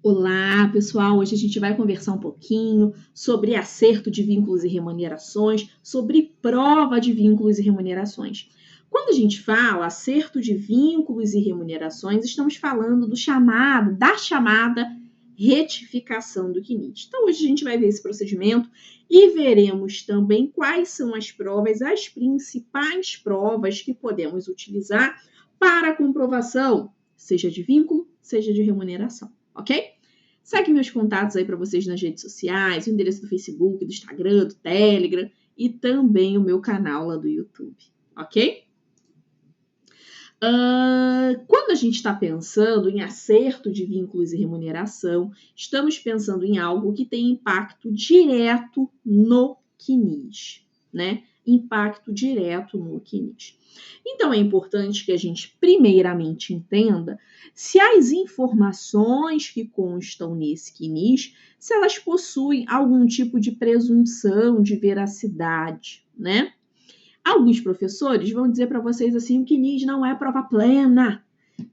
Olá, pessoal! Hoje a gente vai conversar um pouquinho sobre acerto de vínculos e remunerações, sobre prova de vínculos e remunerações. Quando a gente fala acerto de vínculos e remunerações, estamos falando da chamada retificação do CNIS. Então, hoje a gente vai ver esse procedimento e veremos também quais são as provas, as principais provas que podemos utilizar para a comprovação, seja de vínculo, seja de remuneração. Ok? Segue meus contatos aí para vocês nas redes sociais, o endereço do Facebook, do Instagram, do Telegram e também o meu canal lá do YouTube, ok? Quando a gente está pensando em acerto de vínculos e remuneração, estamos pensando em algo que tem impacto direto no CNIS, né? Impacto direto no CNIS. Então, é importante que a gente primeiramente entenda se as informações que constam nesse CNIS, se elas possuem algum tipo de presunção de veracidade, né? Alguns professores vão dizer para vocês assim, o CNIS não é prova plena.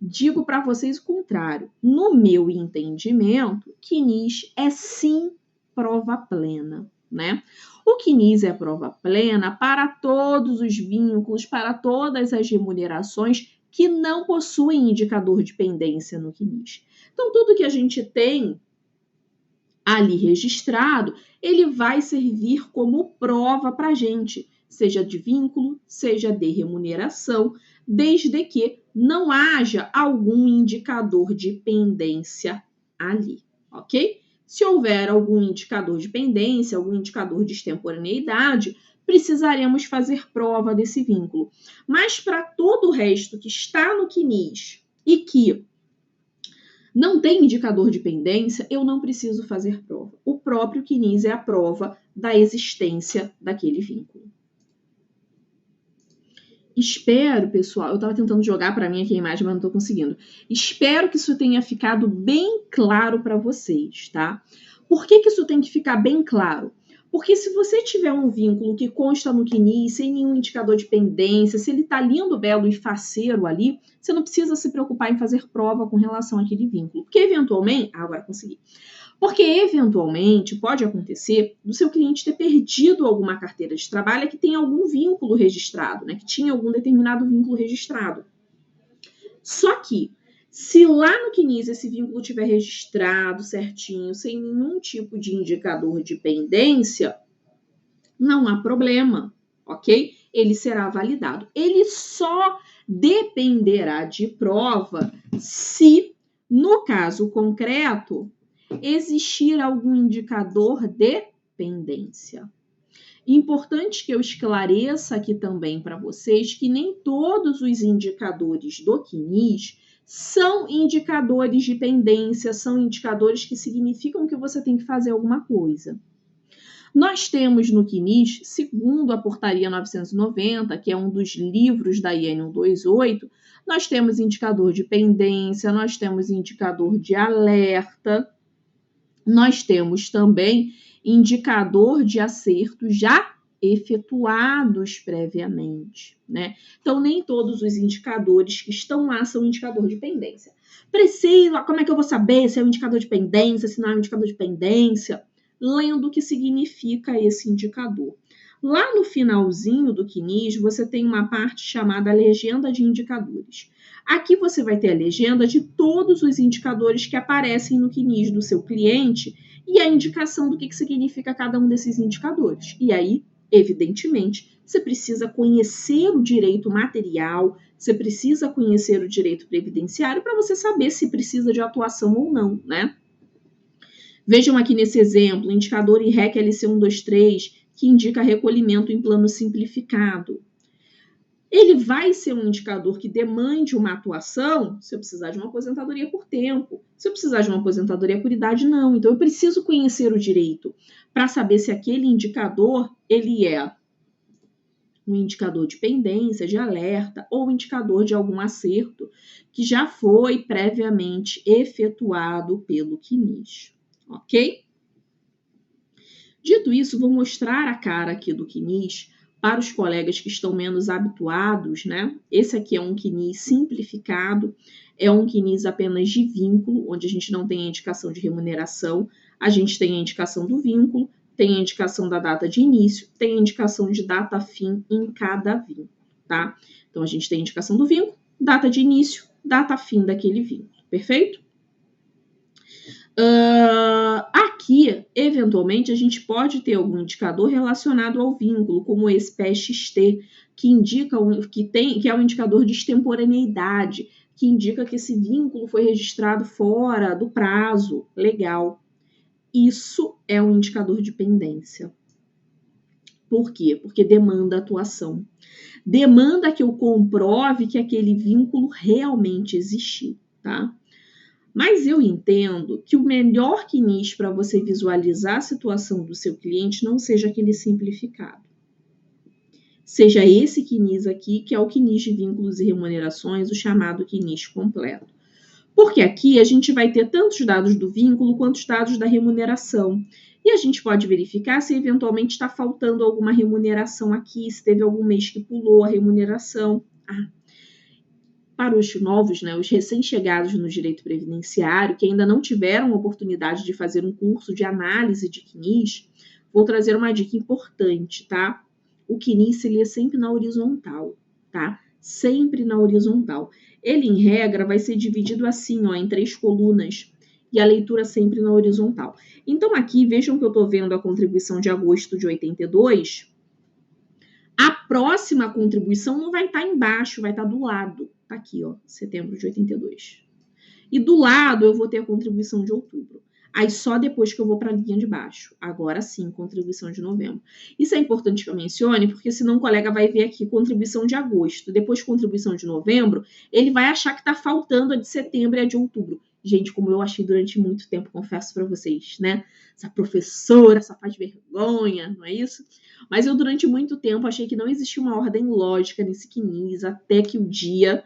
Digo para vocês o contrário. No meu entendimento, CNIS é sim prova plena, né? O CNIS é prova plena para todos os vínculos, para todas as remunerações que não possuem indicador de pendência no CNIS. Então, tudo que a gente tem ali registrado, ele vai servir como prova para a gente, seja de vínculo, seja de remuneração, desde que não haja algum indicador de pendência ali, ok? Se houver algum indicador de pendência, algum indicador de extemporaneidade, precisaremos fazer prova desse vínculo. Mas para todo o resto que está no CNIS e que não tem indicador de pendência, eu não preciso fazer prova. O próprio CNIS é a prova da existência daquele vínculo. Espero, pessoal, eu estava tentando jogar para mim aqui a imagem, mas não estou conseguindo. Espero que isso tenha ficado bem claro para vocês, tá? Por que isso tem que ficar bem claro? Porque se você tiver um vínculo que consta no CNIS, sem nenhum indicador de pendência, se ele está lindo, belo e faceiro ali, você não precisa se preocupar em fazer prova com relação àquele vínculo. Porque eventualmente... agora consegui. Porque eventualmente pode acontecer do seu cliente ter perdido alguma carteira de trabalho que tem algum vínculo registrado, né? Que tinha algum determinado vínculo registrado. Só que, se lá no CNIS esse vínculo estiver registrado certinho, sem nenhum tipo de indicador de pendência, não há problema, ok? Ele será validado. Ele só dependerá de prova se, no caso concreto, existir algum indicador de pendência. Importante que eu esclareça aqui também para vocês que nem todos os indicadores do CNIS são indicadores de pendência, são indicadores que significam que você tem que fazer alguma coisa. Nós temos no CNIS, segundo a portaria 990, que é um dos livros da IN 128, nós temos indicador de pendência, nós temos indicador de alerta, nós temos também indicador de acerto já efetuados previamente, né? Então, nem todos os indicadores que estão lá são indicador de pendência. Como é que eu vou saber se é um indicador de pendência, se não é um indicador de pendência? Lendo o que significa esse indicador. Lá no finalzinho do CNIS, você tem uma parte chamada legenda de indicadores. Aqui você vai ter a legenda de todos os indicadores que aparecem no CNIS do seu cliente e a indicação do que significa cada um desses indicadores. E aí, evidentemente, você precisa conhecer o direito material, você precisa conhecer o direito previdenciário para você saber se precisa de atuação ou não, né? Vejam aqui nesse exemplo, indicador IREC LC 123, que indica recolhimento em plano simplificado. Ele vai ser um indicador que demande uma atuação se eu precisar de uma aposentadoria por tempo. Se eu precisar de uma aposentadoria por idade, não. Então, eu preciso conhecer o direito para saber se aquele indicador ele é um indicador de pendência, de alerta ou indicador de algum acerto que já foi previamente efetuado pelo CNIS. Ok? Dito isso, vou mostrar a cara aqui do CNIS para os colegas que estão menos habituados, né? Esse aqui é um CNIS simplificado. é um CNIS apenas de vínculo, onde a gente não tem a indicação de remuneração, a gente tem a indicação do vínculo, tem a indicação da data de início, tem a indicação de data fim em cada vínculo, tá? Então, a gente tem a indicação do vínculo, data de início, data fim daquele vínculo, perfeito? Aqui, eventualmente, a gente pode ter algum indicador relacionado ao vínculo, como esse PXT, que indica que é um indicador de extemporaneidade, que indica que esse vínculo foi registrado fora do prazo legal. Isso é um indicador de pendência. Por quê? Porque demanda atuação. Demanda que eu comprove que aquele vínculo realmente existiu, tá? Mas eu entendo que o melhor CNIS para você visualizar a situação do seu cliente não seja aquele simplificado. Seja esse CNIS aqui, que é o CNIS de vínculos e remunerações, o chamado CNIS completo. Porque aqui a gente vai ter tanto os dados do vínculo quanto os dados da remuneração. E a gente pode verificar se eventualmente está faltando alguma remuneração aqui, se teve algum mês que pulou a remuneração. Para os novos, né, os recém-chegados no direito previdenciário, que ainda não tiveram oportunidade de fazer um curso de análise de CNIS, vou trazer uma dica importante, tá? O CNIS, ele é sempre na horizontal, tá? Sempre na horizontal. Ele, em regra, vai ser dividido assim, ó, em 3 colunas, e a leitura sempre na horizontal. Então, aqui, vejam que eu estou vendo a contribuição de agosto de 82. A próxima contribuição não vai estar embaixo, vai estar do lado. Tá aqui, ó, setembro de 82. E do lado eu vou ter a contribuição de outubro. Aí só depois que eu vou para a linha de baixo. Agora sim, contribuição de novembro. Isso é importante que eu mencione, porque senão o colega vai ver aqui contribuição de agosto, depois contribuição de novembro, ele vai achar que está faltando a de setembro e a de outubro. Gente, como eu achei durante muito tempo, confesso para vocês, né? Essa professora, essa faz vergonha, não é isso? Mas eu durante muito tempo achei que não existia uma ordem lógica nesse CNIS, até que o dia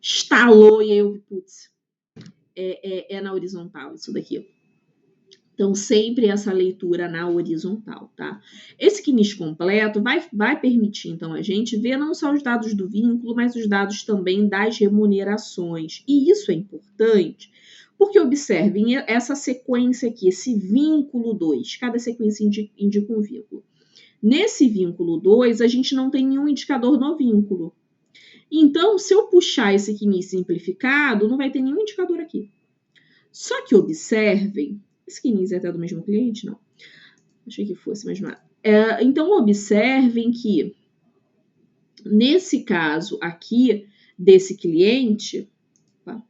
estalou e aí eu vi, putz, é na horizontal isso daqui. Então, sempre essa leitura na horizontal, tá? Esse CNIS completo vai permitir, então, a gente ver não só os dados do vínculo, mas os dados também das remunerações. E isso é importante, porque observem essa sequência aqui, esse vínculo 2. Cada sequência indica um vínculo. Nesse vínculo 2, a gente não tem nenhum indicador no vínculo. Então, se eu puxar esse CNIS simplificado, não vai ter nenhum indicador aqui. Só que observem, esse CNIS é até do mesmo cliente? Não. Achei que fosse, mas não é. Então, observem que, nesse caso aqui, desse cliente, tá?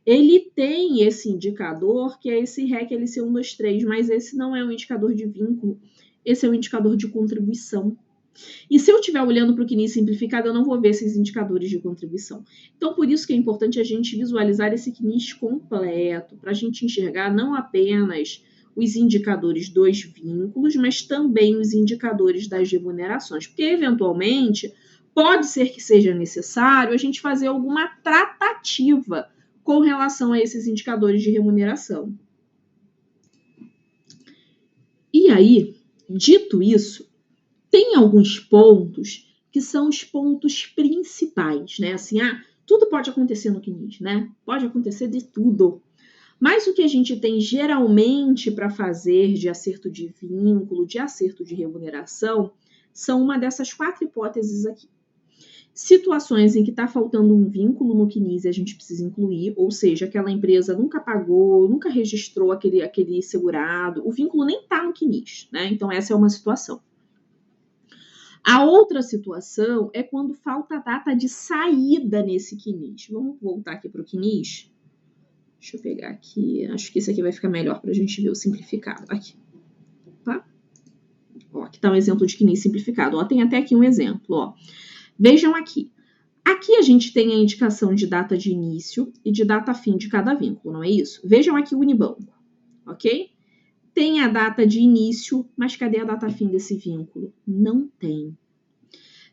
Ele tem esse indicador, que é esse REC LC123, mas esse não é um indicador de vínculo, esse é um indicador de contribuição. E se eu estiver olhando para o CNIS simplificado, eu não vou ver esses indicadores de contribuição. Então, por isso que é importante a gente visualizar esse CNIS completo, para a gente enxergar não apenas os indicadores dos vínculos, mas também os indicadores das remunerações. Porque, eventualmente, pode ser que seja necessário a gente fazer alguma tratativa com relação a esses indicadores de remuneração. E aí, dito isso, tem alguns pontos que são os pontos principais, né? Assim, tudo pode acontecer no CNIS, né? Pode acontecer de tudo. Mas o que a gente tem geralmente para fazer de acerto de vínculo, de acerto de remuneração, são uma dessas 4 hipóteses aqui. Situações em que está faltando um vínculo no CNIS e a gente precisa incluir, ou seja, aquela empresa nunca pagou, nunca registrou aquele segurado, o vínculo nem está no CNIS, né? Então, essa é uma situação. A outra situação é quando falta a data de saída nesse CNIS. Vamos voltar aqui para o CNIS. Deixa eu pegar aqui. Acho que isso aqui vai ficar melhor para a gente ver o simplificado. Aqui. Tá? Ó, aqui está um exemplo de CNIS simplificado. Ó, tem até aqui um exemplo. Ó. Vejam aqui. Aqui a gente tem a indicação de data de início e de data fim de cada vínculo, não é isso? Vejam aqui o Unibanco. Ok? Tem a data de início, mas cadê a data fim desse vínculo? Não tem.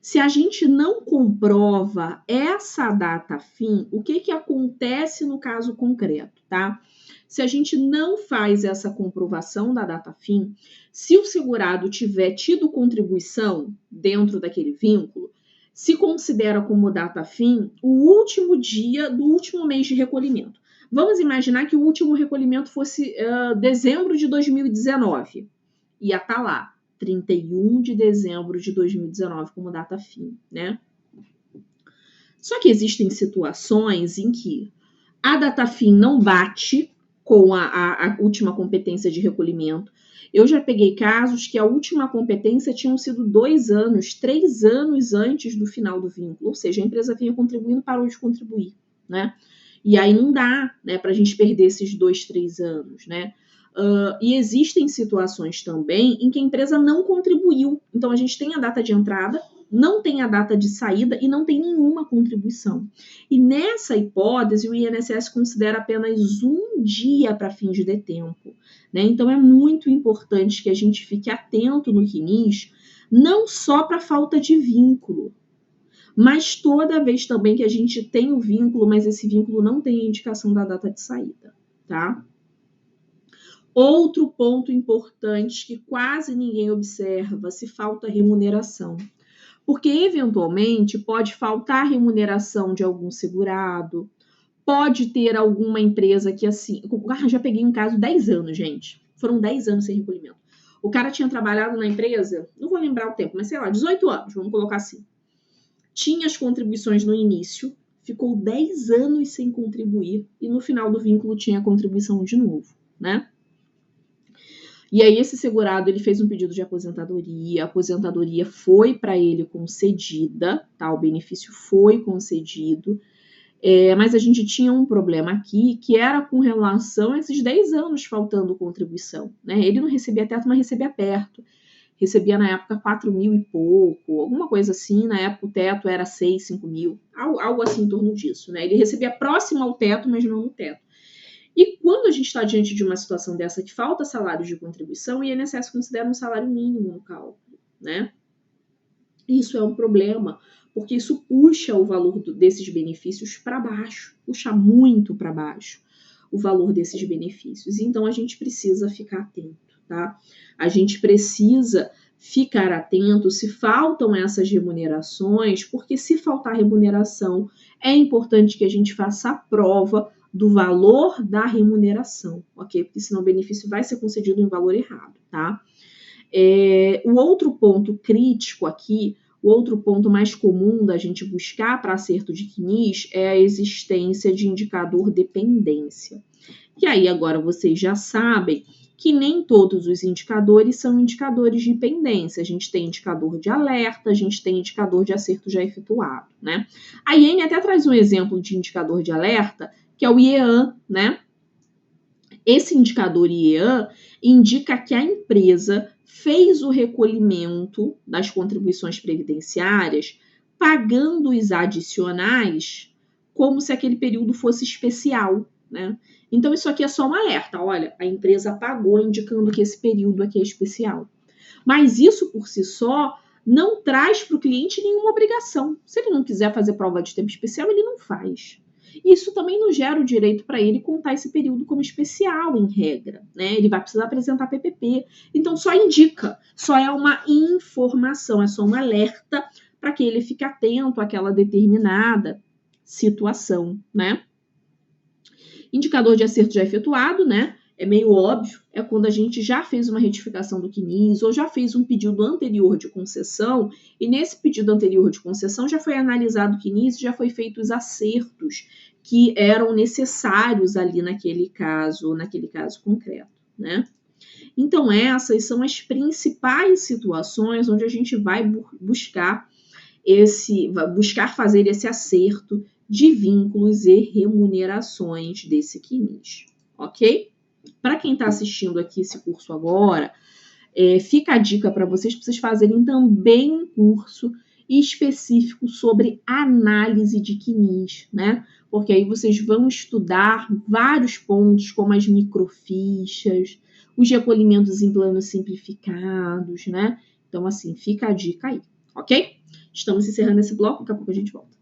Se a gente não comprova essa data fim, o que acontece no caso concreto, tá? Se a gente não faz essa comprovação da data fim, se o segurado tiver tido contribuição dentro daquele vínculo, se considera como data fim o último dia do último mês de recolhimento. Vamos imaginar que o último recolhimento fosse dezembro de 2019. Ia estar lá, 31 de dezembro de 2019 como data fim, né? Só que existem situações em que a data fim não bate com a última competência de recolhimento. Eu já peguei casos que a última competência tinham sido 2 anos, 3 anos antes do final do vínculo, ou seja, a empresa vinha contribuindo, parou de contribuir, né? E aí não dá, né, para a gente perder esses 2, 3 anos, né? E existem situações também em que a empresa não contribuiu. Então, a gente tem a data de entrada, não tem a data de saída e não tem nenhuma contribuição. E nessa hipótese, o INSS considera apenas um dia para fins de tempo, né? Então, é muito importante que a gente fique atento no CNIS, não só para falta de vínculo, mas toda vez também que a gente tem o vínculo, mas esse vínculo não tem a indicação da data de saída, tá? Outro ponto importante que quase ninguém observa, se falta remuneração. Porque, eventualmente, pode faltar remuneração de algum segurado, pode ter alguma empresa que, assim... Já peguei um caso 10 anos, gente. Foram 10 anos sem recolhimento. O cara tinha trabalhado na empresa, não vou lembrar o tempo, mas sei lá, 18 anos, vamos colocar assim. Tinha as contribuições no início, ficou 10 anos sem contribuir e no final do vínculo tinha a contribuição de novo, né? E aí esse segurado, ele fez um pedido de aposentadoria, a aposentadoria foi para ele concedida, tá? O benefício foi concedido, mas a gente tinha um problema aqui, que era com relação a esses 10 anos faltando contribuição, né? Ele não recebia teto, mas recebia perto. Recebia na época 4 mil e pouco, alguma coisa assim, na época o teto era 6, 5 mil, algo assim em torno disso, né? Ele recebia próximo ao teto, mas não no teto. E quando a gente está diante de uma situação dessa que falta salário de contribuição, o INSS considera um salário mínimo no cálculo, né? Isso é um problema, porque isso puxa o valor desses benefícios para baixo, puxa muito para baixo o valor desses benefícios. Então, a gente precisa ficar atento, tá? A gente precisa ficar atento se faltam essas remunerações, porque se faltar remuneração, é importante que a gente faça a prova do valor da remuneração, ok? Porque senão o benefício vai ser concedido em valor errado, tá? O outro ponto crítico aqui, o outro ponto mais comum da gente buscar para acerto de CNIS é a existência de indicador dependência. E aí agora vocês já sabem que nem todos os indicadores são indicadores de pendência. A gente tem indicador de alerta, a gente tem indicador de acerto já efetuado, né? A IEN até traz um exemplo de indicador de alerta, que é o IEAN, né? Esse indicador IEAN indica que a empresa fez o recolhimento das contribuições previdenciárias pagando os adicionais como se aquele período fosse especial, né? Então, isso aqui é só um alerta. Olha, a empresa pagou indicando que esse período aqui é especial. Mas isso, por si só, não traz para o cliente nenhuma obrigação. Se ele não quiser fazer prova de tempo especial, ele não faz. Isso também não gera o direito para ele contar esse período como especial, em regra, né? Ele vai precisar apresentar PPP. Então, só indica, só é uma informação, é só um alerta para que ele fique atento àquela determinada situação, né? Indicador de acerto já efetuado, né? É meio óbvio, é quando a gente já fez uma retificação do CNIS ou já fez um pedido anterior de concessão e nesse pedido anterior de concessão já foi analisado o CNIS e já foi feito os acertos que eram necessários ali naquele caso concreto, né? Então essas são as principais situações onde a gente vai buscar fazer esse acerto de vínculos e remunerações desse CNIS, ok? Para quem está assistindo aqui esse curso agora, fica a dica para vocês fazerem também um curso específico sobre análise de CNIS, né? Porque aí vocês vão estudar vários pontos, como as microfichas, os recolhimentos em planos simplificados, né? Então, assim, fica a dica aí, ok? Estamos encerrando esse bloco, daqui a pouco a gente volta.